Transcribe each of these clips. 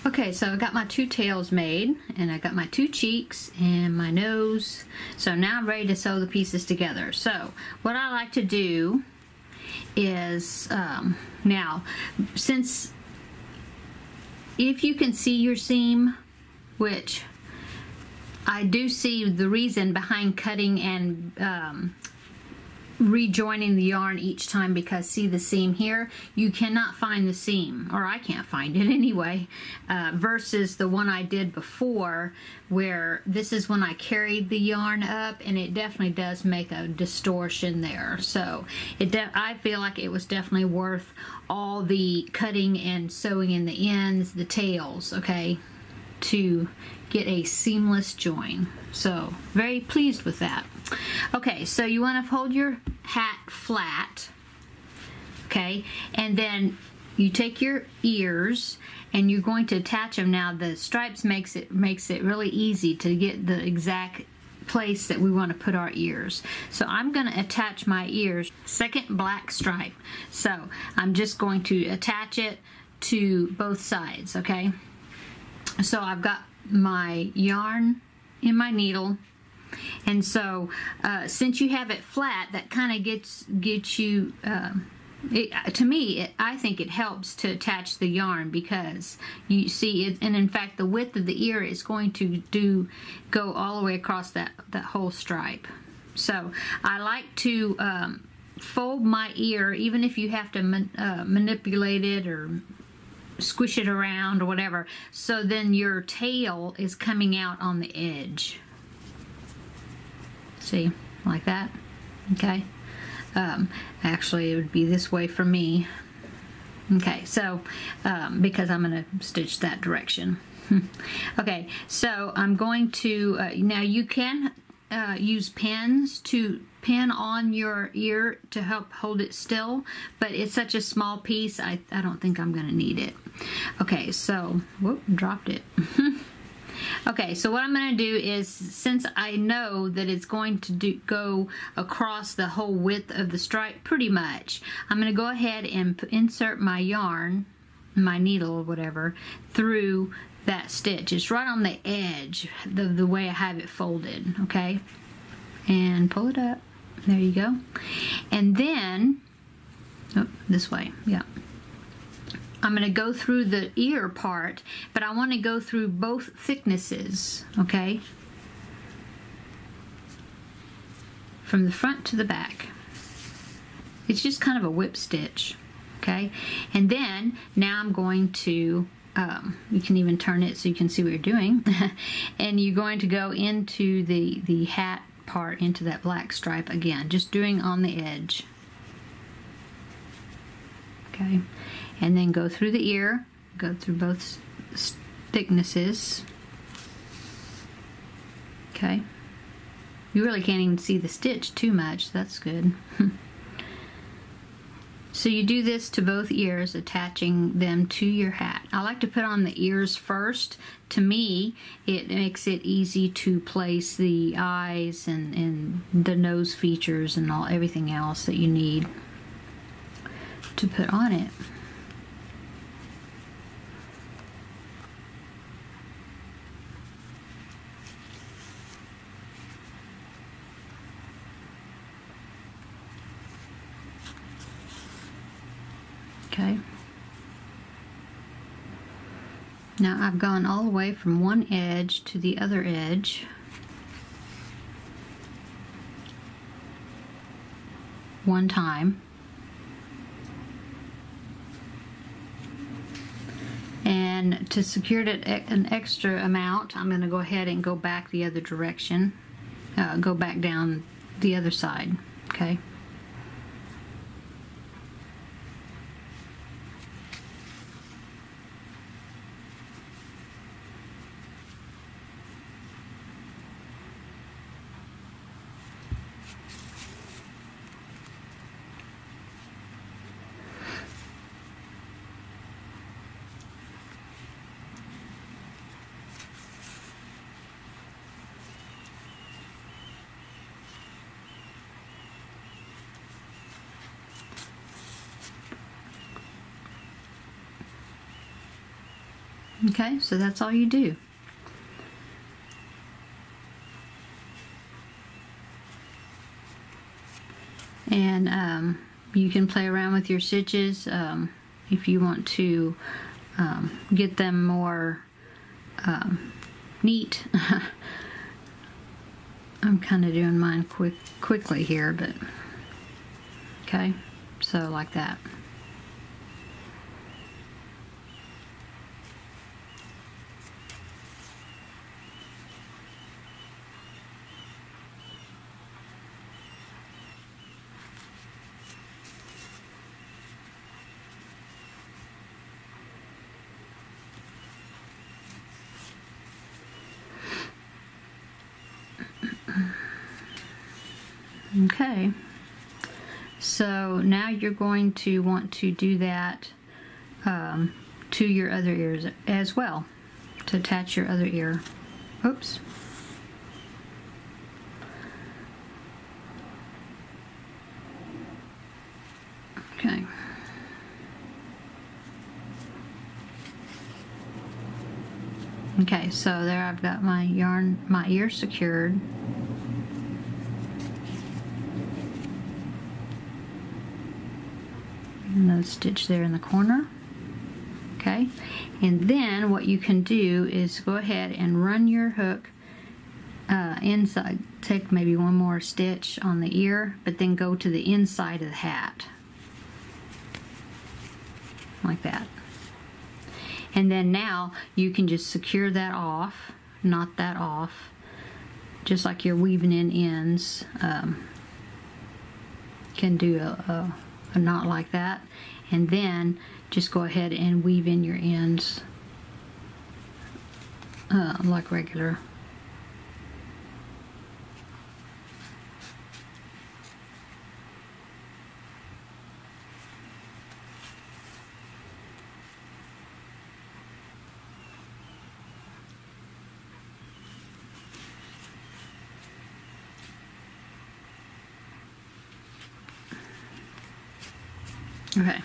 Okay, so I got my 2 tails made, and I got my 2 cheeks and my nose. So now I'm ready to sew the pieces together. So what I like to do is, now, since if you can see your seam, which I do see the reason behind cutting and rejoining the yarn each time, because see the seam here, you cannot find the seam, or I can't find it anyway, versus the one I did before, where this is when I carried the yarn up, and it definitely does make a distortion there. So I feel like it was definitely worth all the cutting and sewing in the ends, the tails, okay, to get a seamless join. So very pleased with that. Okay, so you want to hold your hat flat, okay, and then you take your ears and you're going to attach them. Now the stripes makes it really easy to get the exact place that we want to put our ears. So I'm going to attach my ears, second black stripe. So I'm just going to attach it to both sides, okay? So I've got my yarn in my needle, and so since you have it flat, that kind of gets you, to me, I think it helps to attach the yarn, because you see it, and in fact the width of the ear is going to go all the way across that whole stripe. So I like to fold my ear, even if you have to manipulate it or squish it around or whatever, so then your tail is coming out on the edge. See, like that, okay? Actually it would be this way for me. Okay, so because I'm going to stitch that direction. Okay, so I'm going to now you can use pins to pin on your ear to help hold it still, but it's such a small piece, I don't think I'm going to need it. Okay, so whoop, dropped it. Okay, so what I'm going to do is, since I know that it's going to go across the whole width of the stripe pretty much, I'm going to go ahead and insert my yarn, my needle or whatever, through that stitch. It's right on the edge, the way I have it folded, okay? And pull it up. There you go. And then, oh, this way, yeah. I'm going to go through the ear part, but I want to go through both thicknesses, okay? From the front to the back. It's just kind of a whip stitch, okay? And then, now I'm going to, you can even turn it so you can see what you're doing. And you're going to go into the hat part, into that black stripe again, just doing on the edge. Okay, and then go through the ear, go through both thicknesses. Okay, you really can't even see the stitch too much, that's good. So you do this to both ears, attaching them to your hat. I like to put on the ears first. To me, it makes it easy to place the eyes and the nose features and everything else that you need to put on it. Okay. Now I've gone all the way from one edge to the other edge. One time. And to secure it an extra amount, I'm going to go ahead and go back the other direction. Go back down the other side. Okay. Okay, so that's all you do. And you can play around with your stitches if you want to get them more neat. I'm kind of doing mine quickly here, but okay, so like that. Okay, so now you're going to want to do that to your other ears as well, to attach your other ear. Oops. Okay. Okay, so there I've got my yarn, my ear secured. Another stitch there in the corner. Okay, and then what you can do is go ahead and run your hook inside. Take maybe one more stitch on the ear, but then go to the inside of the hat, like that. And then now you can just secure that off, knot that off, just like you're weaving in ends. Can do a knot like that, and then just go ahead and weave in your ends like regular. Okay.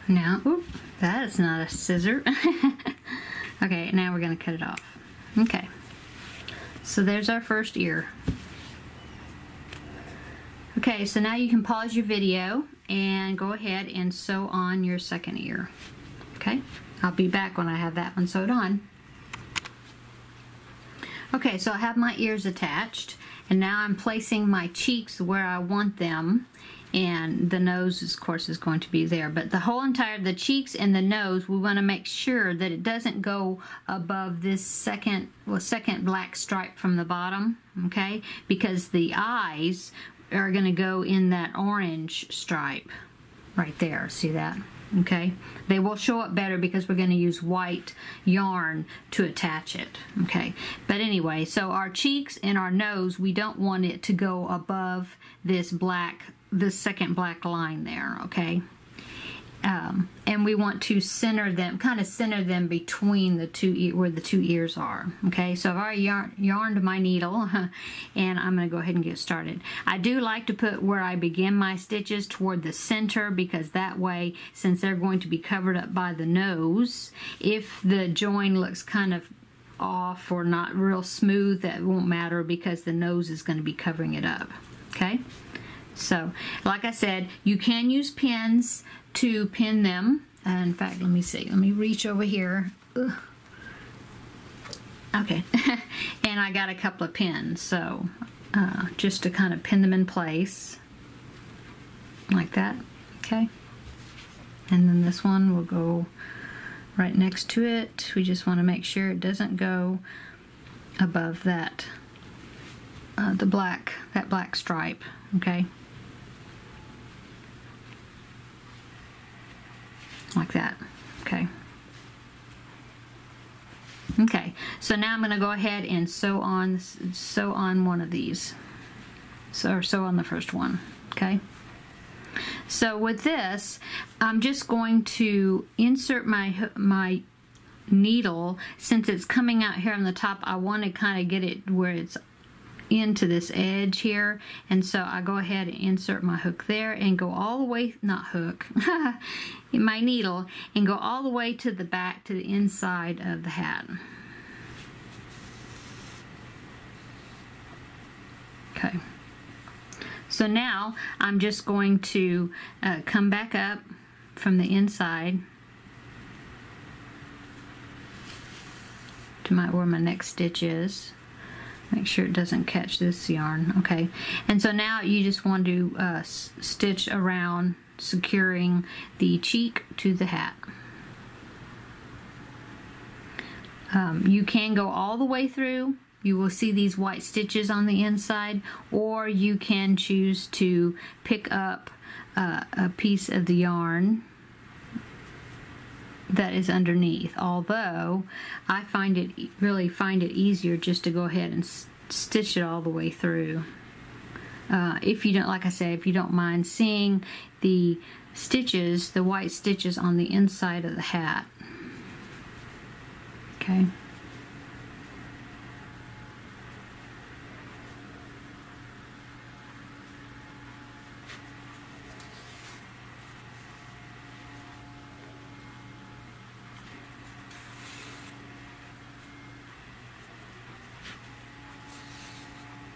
Now, oop, that is not a scissor. Okay, now we're going to cut it off. Okay. So there's our first ear. Okay, so now you can pause your video and go ahead and sew on your second ear. Okay? I'll be back when I have that one sewed on. Okay, so I have my ears attached, and now I'm placing my cheeks where I want them. And the nose, of course, is going to be there. But the whole entire, the cheeks and the nose, we want to make sure that it doesn't go above this second black stripe from the bottom, okay? Because the eyes are going to go in that orange stripe right there. See that? Okay? They will show up better because we're going to use white yarn to attach it, okay? But anyway, so our cheeks and our nose, we don't want it to go above this second black line there, okay? And we want to center them, kind of center them between the two, where the two ears are, okay? So I've already yarned my needle, and I'm going to go ahead and get started. I do like to put where I begin my stitches toward the center, because that way, since they're going to be covered up by the nose, if the join looks kind of off or not real smooth, that won't matter because the nose is going to be covering it up, okay? So, like I said, you can use pins to pin them. In fact, let me see. Let me reach over here. Ugh. Okay. And I got a couple of pins, so just to kind of pin them in place. Like that. Okay. And then this one will go right next to it. We just want to make sure it doesn't go above that, that black stripe. Okay. Like that. Okay. Okay, so now I'm going to go ahead and sew on one of these. Sew on the first one. Okay. So with this, I'm just going to insert my needle. Since it's coming out here on the top, I want to kind of get it where it's into this edge here, and so I go ahead and insert my hook there and go all the way, not hook, my needle, and go all the way to the back, to the inside of the hat. Okay, so now I'm just going to come back up from the inside to where my next stitch is. Make sure it doesn't catch this yarn. Okay, and so now you just want to stitch around, securing the cheek to the hat. You can go all the way through. You will see these white stitches on the inside, or you can choose to pick up a piece of the yarn that is underneath, although I really find it easier just to go ahead and stitch it all the way through. If you don't, like I said, if you don't mind seeing the stitches, the white stitches on the inside of the hat. Okay.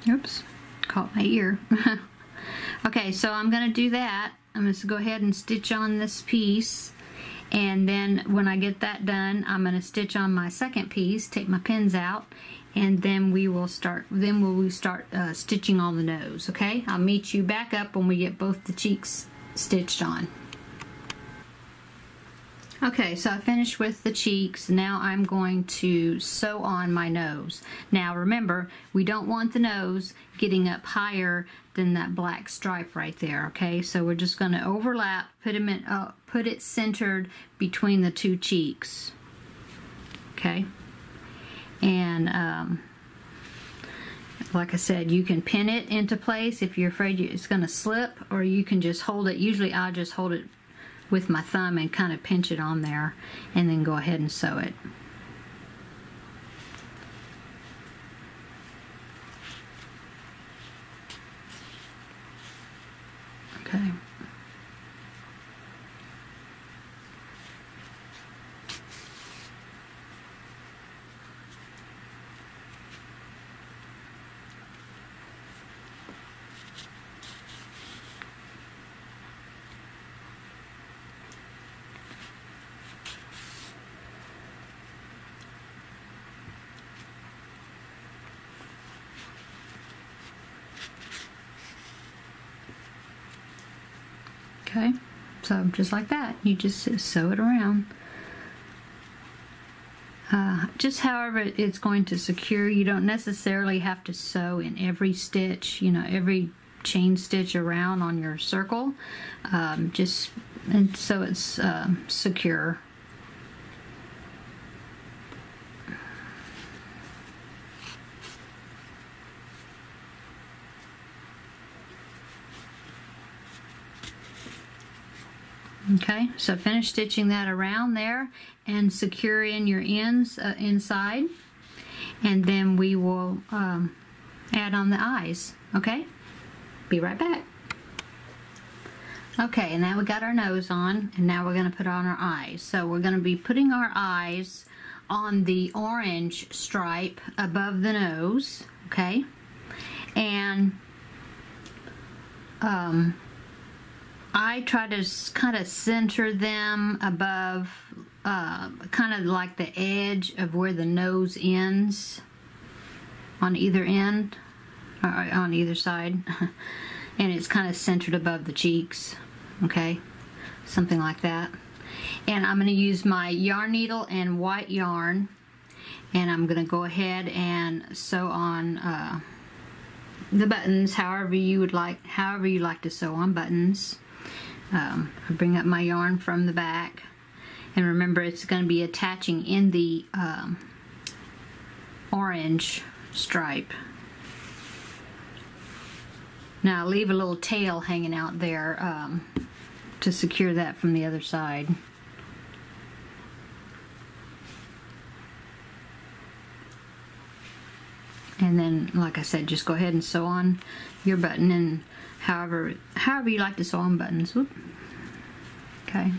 Oops, caught my ear. Okay, so I'm going to do that. I'm going to go ahead and stitch on this piece, and then when I get that done, I'm going to stitch on my second piece, take my pins out, and then we will start stitching on the nose. Okay, I'll meet you back up when we get both the cheeks stitched on. Okay, so I finished with the cheeks. Now I'm going to sew on my nose. Now remember, we don't want the nose getting up higher than that black stripe right there. Okay, so we're just going to overlap, put it centered between the two cheeks. Okay, and like I said, you can pin it into place if you're afraid it's going to slip, or you can just hold it. Usually I'll just hold it with my thumb and kind of pinch it on there, and then go ahead and sew it. Okay. Okay, so just like that, you just sew it around. Just however it's going to secure. You don't necessarily have to sew in every stitch, you know, every chain stitch around on your circle, just and so it's secure. Okay, so finish stitching that around there and secure in your ends inside, and then we will add on the eyes. Okay, be right back. Okay, and now we got our nose on, and now we're going to put on our eyes. So we're going to be putting our eyes on the orange stripe above the nose. Okay, and I try to kind of center them above, kind of like the edge of where the nose ends, on either end, or on either side, and it's kind of centered above the cheeks. Okay, something like that. And I'm going to use my yarn needle and white yarn, and I'm going to go ahead and sew on the buttons however you like to sew on buttons. I bring up my yarn from the back, and remember it's going to be attaching in the orange stripe. Now I'll leave a little tail hanging out there to secure that from the other side. And then, like I said, just go ahead and sew on your button, and however you like to sew on buttons. Whoop. Okay.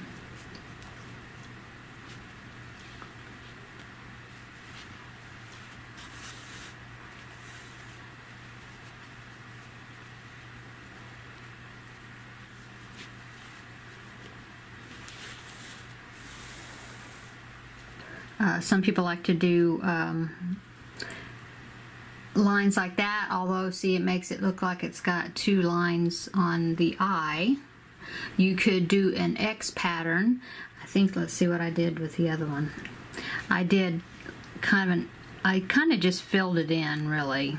Some people like to do lines like that, although see, it makes it look like it's got two lines on the eye. You could do an X pattern. I think, let's see what I did with the other one. I did I kind of just filled it in, really.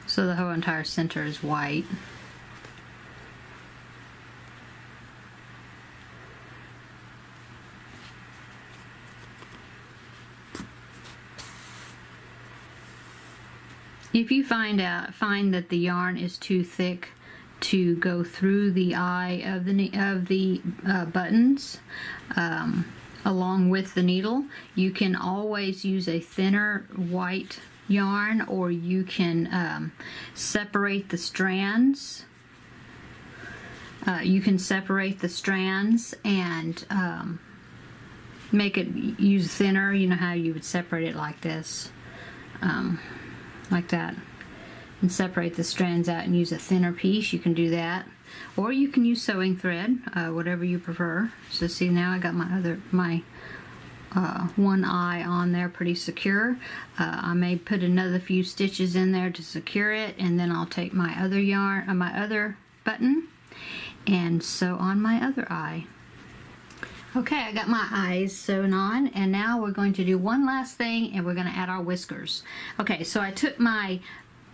So the whole entire center is white. If you find that the yarn is too thick to go through the eye of the buttons along with the needle, you can always use a thinner white yarn, or you can separate the strands. You can separate the strands and make it use thinner. You know how you would separate it like this. Like that, and separate the strands out and use a thinner piece. You can do that, or you can use sewing thread, whatever you prefer. So see, now I got my one eye on there pretty secure. I may put another few stitches in there to secure it, and then I'll take my other yarn, my other button, and sew on my other eye. Okay, I got my eyes sewn on, and now we're going to do one last thing, and we're going to add our whiskers. Okay, so I took my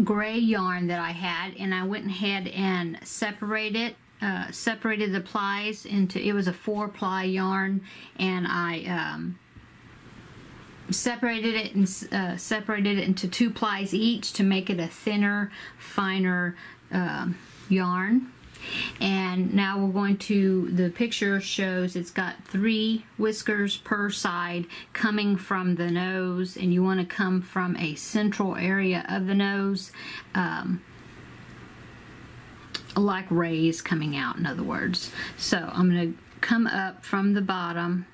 gray yarn that I had, and I went ahead and separated the plies into, it was a 4-ply yarn, and I separated it into 2 plies each to make it a thinner, finer yarn. And now we're going to, the picture shows it's got 3 whiskers per side coming from the nose, and you want to come from a central area of the nose, like rays coming out, in other words. So I'm going to come up from the bottom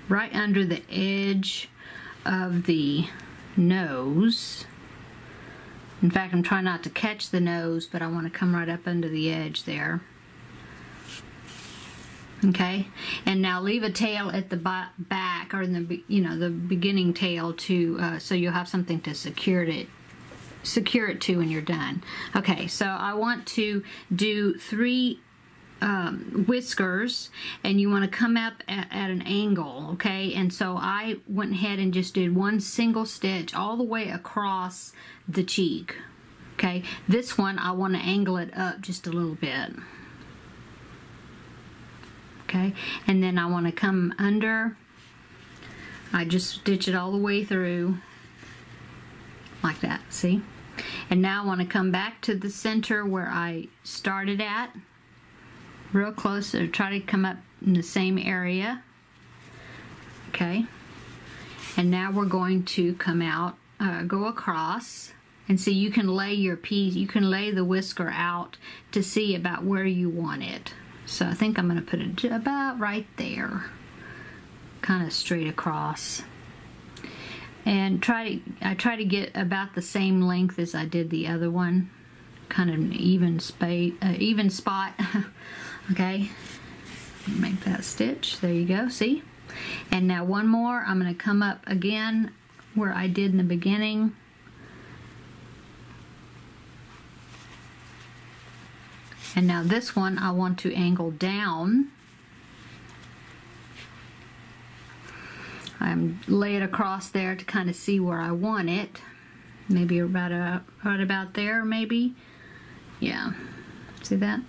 right under the edge of the nose. In fact, I'm trying not to catch the nose, but I want to come right up under the edge there. Okay, and now leave a tail at the back, or in the, you know, the beginning tail, to so you'll have something to secure it to when you're done. Okay, so I want to do 3 whiskers, and you want to come up at an angle. Okay, and so I went ahead and just did 1 single stitch all the way across the cheek. Okay, this one I want to angle it up just a little bit. Okay, and then I want to come under. I just stitch it all the way through like that, see? And now I want to come back to the center where I started at, real close, or try to come up in the same area. Okay, and now we're going to come out, go across, and see, you can lay your piece, you can lay the whisker out to see about where you want it. So I think I'm going to put it about right there, kind of straight across, and I try to get about the same length as I did the other one, kind of an even spot. Okay, make that stitch. There you go, see? And now one more, I'm going to come up again where I did in the beginning. And now this one I want to angle down. I'm lay it across there to kind of see where I want it. Maybe right about there, maybe. Yeah, see that?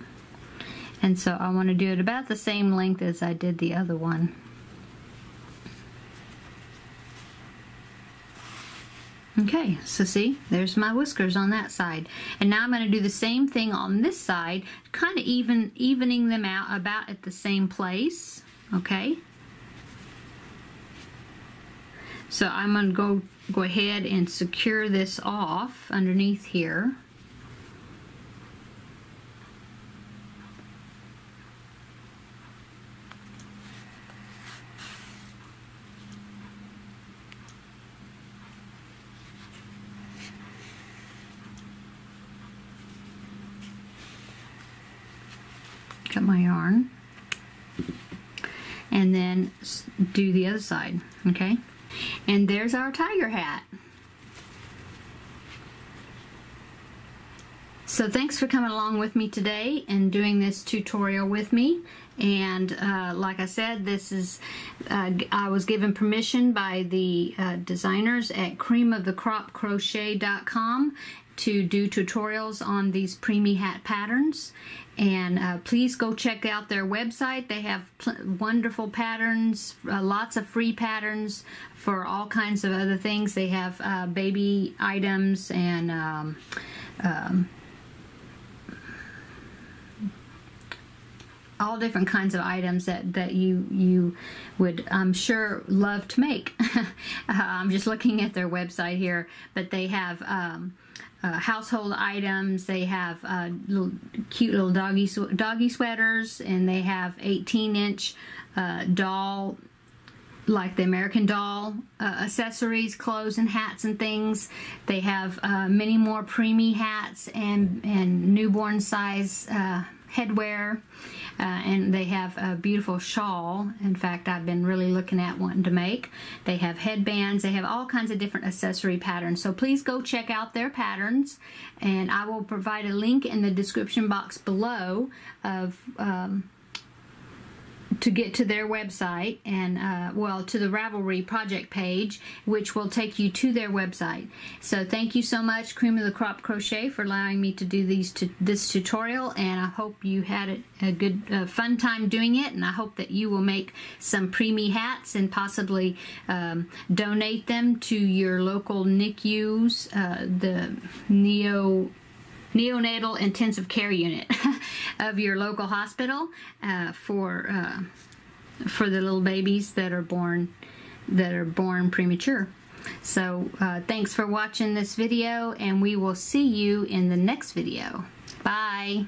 And so I want to do it about the same length as I did the other one. Okay, so see, there's my whiskers on that side. And now I'm going to do the same thing on this side, kind of evening them out about at the same place. okay? So I'm going to go ahead and secure this off underneath here. Cut my yarn, and then do the other side, okay? And there's our tiger hat. So thanks for coming along with me today and doing this tutorial with me. And like I said, this is I was given permission by the designers at creamofthecropcrochet.com to do tutorials on these preemie hat patterns. And please go check out their website. They have wonderful patterns, lots of free patterns for all kinds of other things. They have baby items and all different kinds of items that you would, I'm sure, love to make. I'm just looking at their website here, but they have household items. They have cute little doggy sweaters, and they have 18-inch doll, like the American Doll accessories, clothes and hats and things. They have many more preemie hats and newborn size headwear, and they have a beautiful shawl. In fact, I've been really looking at wanting to make. They have headbands. They have all kinds of different accessory patterns. So please go check out their patterns, and I will provide a link in the description box below of to get to their website, and well, to the Ravelry project page, which will take you to their website. So thank you so much, Cream of the Crop Crochet, for allowing me to do this tutorial, and I hope you had a good fun time doing it, and I hope that you will make some preemie hats and possibly donate them to your local NICUs, the neonatal intensive care unit of your local hospital, for the little babies that are born premature. So thanks for watching this video, and we will see you in the next video. Bye.